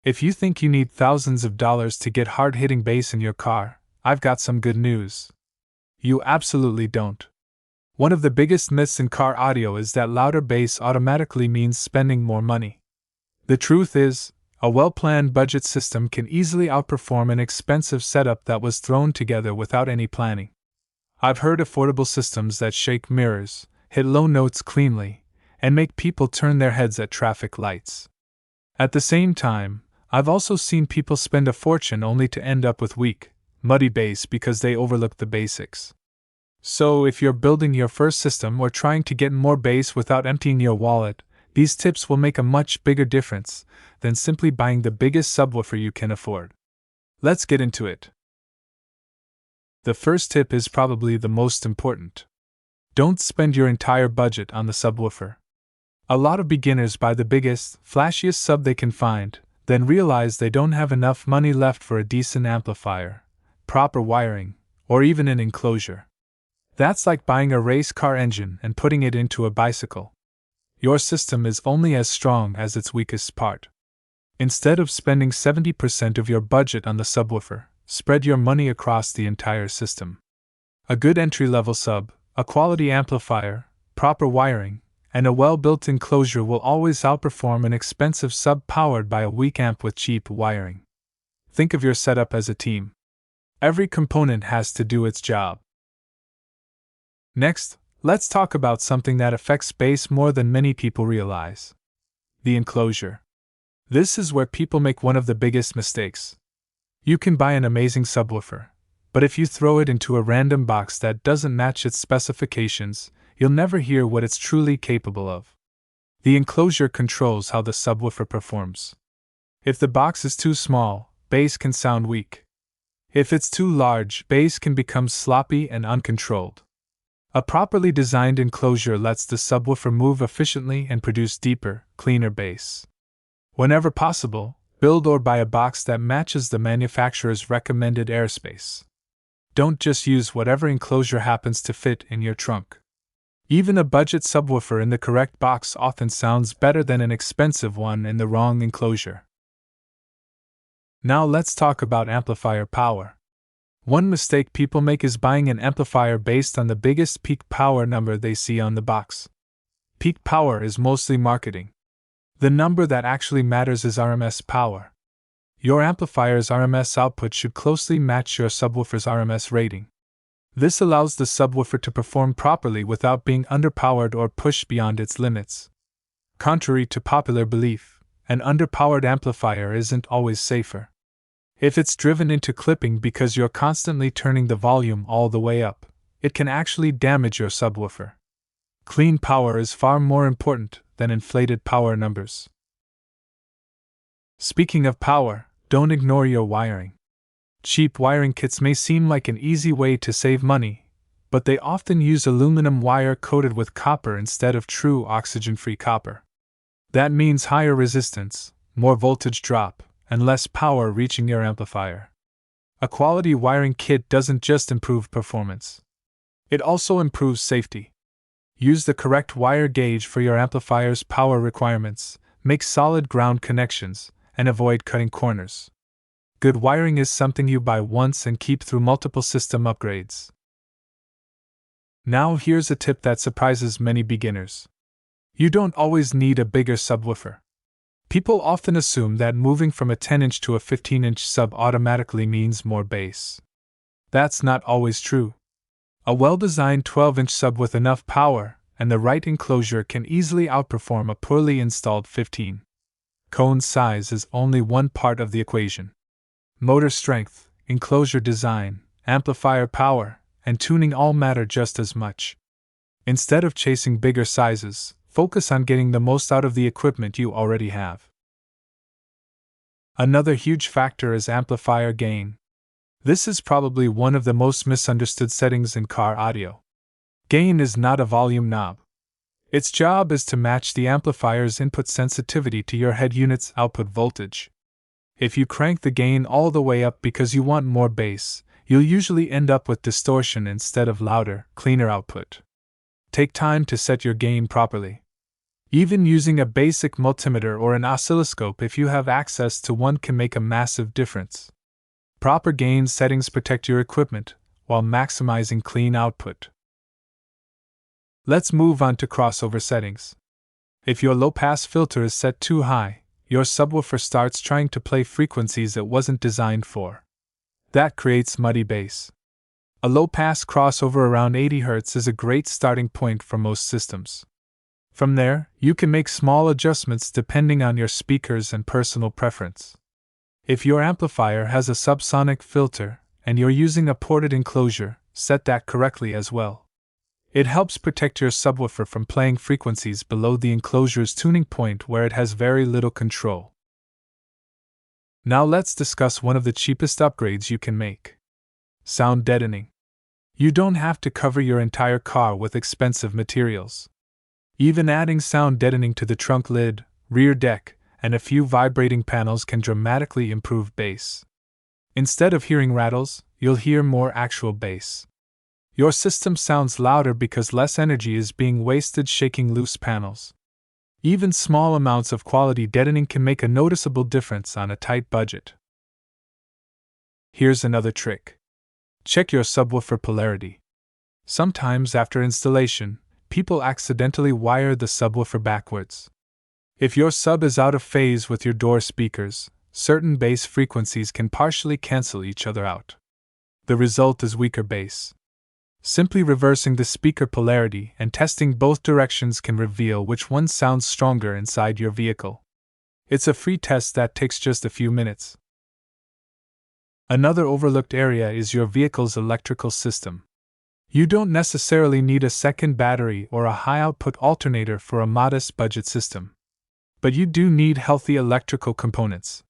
If you think you need thousands of dollars to get hard-hitting bass in your car, I've got some good news. You absolutely don't. One of the biggest myths in car audio is that louder bass automatically means spending more money. The truth is, a well-planned budget system can easily outperform an expensive setup that was thrown together without any planning. I've heard affordable systems that shake mirrors, hit low notes cleanly, and make people turn their heads at traffic lights. At the same time, I've also seen people spend a fortune only to end up with weak, muddy bass because they overlooked the basics. So, if you're building your first system or trying to get more bass without emptying your wallet, these tips will make a much bigger difference than simply buying the biggest subwoofer you can afford. Let's get into it. The first tip is probably the most important. Don't spend your entire budget on the subwoofer. A lot of beginners buy the biggest, flashiest sub they can find, then realize they don't have enough money left for a decent amplifier, proper wiring, or even an enclosure. That's like buying a race car engine and putting it into a bicycle. Your system is only as strong as its weakest part. Instead of spending 70% of your budget on the subwoofer, spread your money across the entire system. A good entry-level sub, a quality amplifier, proper wiring, and a well-built enclosure will always outperform an expensive sub powered by a weak amp with cheap wiring. Think of your setup as a team. Every component has to do its job. Next, let's talk about something that affects bass more than many people realize. The enclosure. This is where people make one of the biggest mistakes. You can buy an amazing subwoofer, but if you throw it into a random box that doesn't match its specifications, you'll never hear what it's truly capable of. The enclosure controls how the subwoofer performs. If the box is too small, bass can sound weak. If it's too large, bass can become sloppy and uncontrolled. A properly designed enclosure lets the subwoofer move efficiently and produce deeper, cleaner bass. Whenever possible, build or buy a box that matches the manufacturer's recommended airspace. Don't just use whatever enclosure happens to fit in your trunk. Even a budget subwoofer in the correct box often sounds better than an expensive one in the wrong enclosure. Now let's talk about amplifier power. One mistake people make is buying an amplifier based on the biggest peak power number they see on the box. Peak power is mostly marketing. The number that actually matters is RMS power. Your amplifier's RMS output should closely match your subwoofer's RMS rating. This allows the subwoofer to perform properly without being underpowered or pushed beyond its limits. Contrary to popular belief, an underpowered amplifier isn't always safer. If it's driven into clipping because you're constantly turning the volume all the way up, it can actually damage your subwoofer. Clean power is far more important than inflated power numbers. Speaking of power, don't ignore your wiring. Cheap wiring kits may seem like an easy way to save money, but they often use aluminum wire coated with copper instead of true oxygen-free copper. That means higher resistance, more voltage drop, and less power reaching your amplifier. A quality wiring kit doesn't just improve performance. It also improves safety. Use the correct wire gauge for your amplifier's power requirements, make solid ground connections, and avoid cutting corners. Good wiring is something you buy once and keep through multiple system upgrades. Now here's a tip that surprises many beginners. You don't always need a bigger subwoofer. People often assume that moving from a 10-inch to a 15-inch sub automatically means more bass. That's not always true. A well-designed 12-inch sub with enough power and the right enclosure can easily outperform a poorly installed 15. Cone size is only one part of the equation. Motor strength, enclosure design, amplifier power, and tuning all matter just as much. Instead of chasing bigger sizes, focus on getting the most out of the equipment you already have. Another huge factor is amplifier gain. This is probably one of the most misunderstood settings in car audio. Gain is not a volume knob. Its job is to match the amplifier's input sensitivity to your head unit's output voltage. If you crank the gain all the way up because you want more bass, you'll usually end up with distortion instead of louder, cleaner output. Take time to set your gain properly. Even using a basic multimeter or an oscilloscope if you have access to one can make a massive difference. Proper gain settings protect your equipment while maximizing clean output. Let's move on to crossover settings. If your low-pass filter is set too high, your subwoofer starts trying to play frequencies it wasn't designed for. That creates muddy bass. A low-pass crossover around 80 Hz is a great starting point for most systems. From there, you can make small adjustments depending on your speakers and personal preference. If your amplifier has a subsonic filter and you're using a ported enclosure, set that correctly as well. It helps protect your subwoofer from playing frequencies below the enclosure's tuning point where it has very little control. Now let's discuss one of the cheapest upgrades you can make. Sound deadening. You don't have to cover your entire car with expensive materials. Even adding sound deadening to the trunk lid, rear deck, and a few vibrating panels can dramatically improve bass. Instead of hearing rattles, you'll hear more actual bass. Your system sounds louder because less energy is being wasted shaking loose panels. Even small amounts of quality deadening can make a noticeable difference on a tight budget. Here's another trick. Check your subwoofer polarity. Sometimes after installation, people accidentally wire the subwoofer backwards. If your sub is out of phase with your door speakers, certain bass frequencies can partially cancel each other out. The result is weaker bass. Simply reversing the speaker polarity and testing both directions can reveal which one sounds stronger inside your vehicle. It's a free test that takes just a few minutes. Another overlooked area is your vehicle's electrical system. You don't necessarily need a second battery or a high-output alternator for a modest budget system. But you do need healthy electrical components.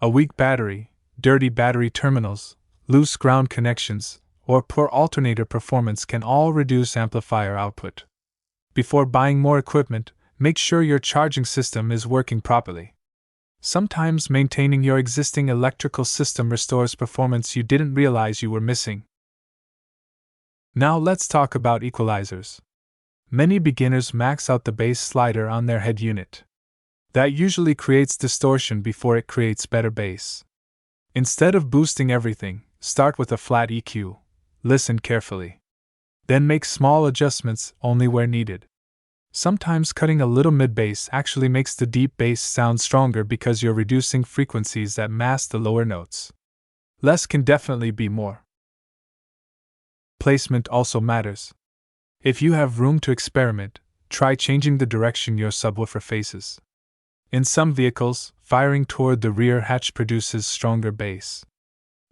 A weak battery, dirty battery terminals, loose ground connections, or poor alternator performance can all reduce amplifier output. Before buying more equipment, make sure your charging system is working properly. Sometimes maintaining your existing electrical system restores performance you didn't realize you were missing. Now let's talk about equalizers. Many beginners max out the bass slider on their head unit. That usually creates distortion before it creates better bass. Instead of boosting everything, start with a flat EQ. Listen carefully. Then make small adjustments only where needed. Sometimes cutting a little mid-bass actually makes the deep bass sound stronger because you're reducing frequencies that mask the lower notes. Less can definitely be more. Placement also matters. If you have room to experiment, try changing the direction your subwoofer faces. In some vehicles, firing toward the rear hatch produces stronger bass.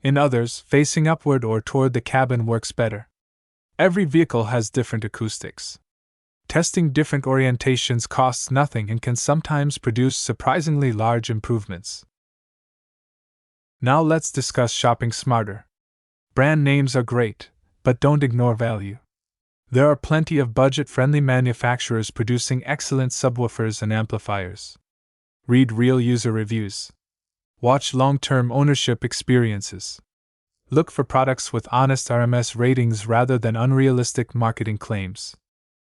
In others, facing upward or toward the cabin works better. Every vehicle has different acoustics. Testing different orientations costs nothing and can sometimes produce surprisingly large improvements. Now let's discuss shopping smarter. Brand names are great, but don't ignore value. There are plenty of budget-friendly manufacturers producing excellent subwoofers and amplifiers. Read real user reviews. Watch long-term ownership experiences. Look for products with honest RMS ratings rather than unrealistic marketing claims.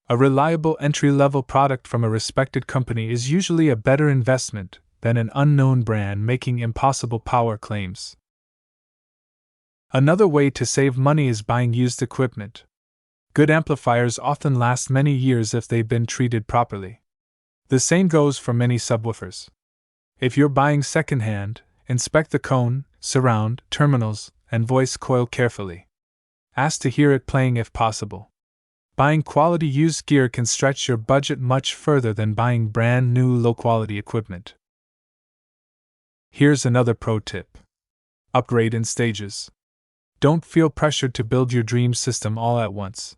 A reliable entry-level product from a respected company is usually a better investment than an unknown brand making impossible power claims. Another way to save money is buying used equipment. Good amplifiers often last many years if they've been treated properly. The same goes for many subwoofers. If you're buying secondhand, inspect the cone, surround, terminals, and voice coil carefully. Ask to hear it playing if possible. Buying quality used gear can stretch your budget much further than buying brand new low-quality equipment. Here's another pro tip. Upgrade in stages. Don't feel pressured to build your dream system all at once.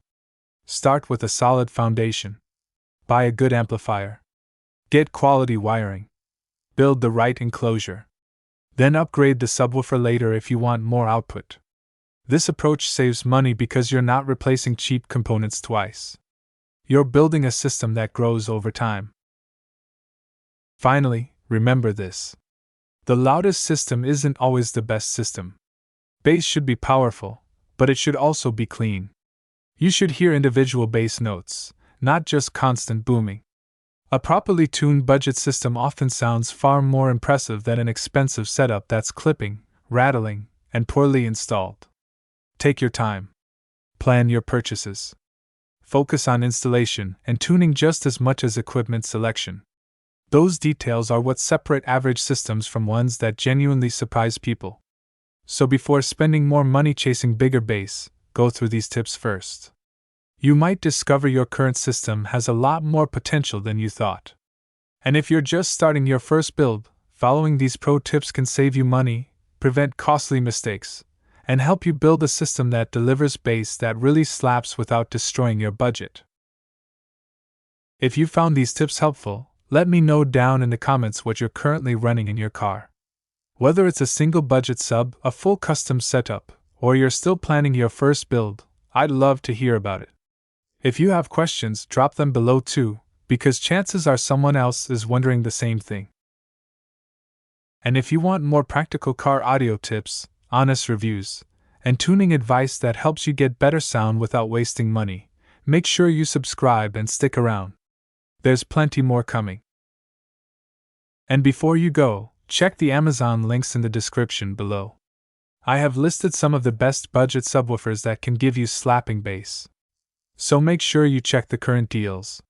Start with a solid foundation. Buy a good amplifier. Get quality wiring. Build the right enclosure. Then upgrade the subwoofer later if you want more output. This approach saves money because you're not replacing cheap components twice. You're building a system that grows over time. Finally, remember this. The loudest system isn't always the best system. Bass should be powerful, but it should also be clean. You should hear individual bass notes, not just constant booming. A properly tuned budget system often sounds far more impressive than an expensive setup that's clipping, rattling, and poorly installed. Take your time. Plan your purchases. Focus on installation and tuning just as much as equipment selection. Those details are what separate average systems from ones that genuinely surprise people. So before spending more money chasing bigger bass, go through these tips first. You might discover your current system has a lot more potential than you thought. And if you're just starting your first build, following these pro tips can save you money, prevent costly mistakes, and help you build a system that delivers bass that really slaps without destroying your budget. If you found these tips helpful, let me know down in the comments what you're currently running in your car. Whether it's a single budget sub, a full custom setup, or you're still planning your first build, I'd love to hear about it. If you have questions, drop them below too, because chances are someone else is wondering the same thing. And if you want more practical car audio tips, honest reviews, and tuning advice that helps you get better sound without wasting money, make sure you subscribe and stick around. There's plenty more coming. And before you go, check the Amazon links in the description below. I have listed some of the best budget subwoofers that can give you slapping bass. So make sure you check the current deals.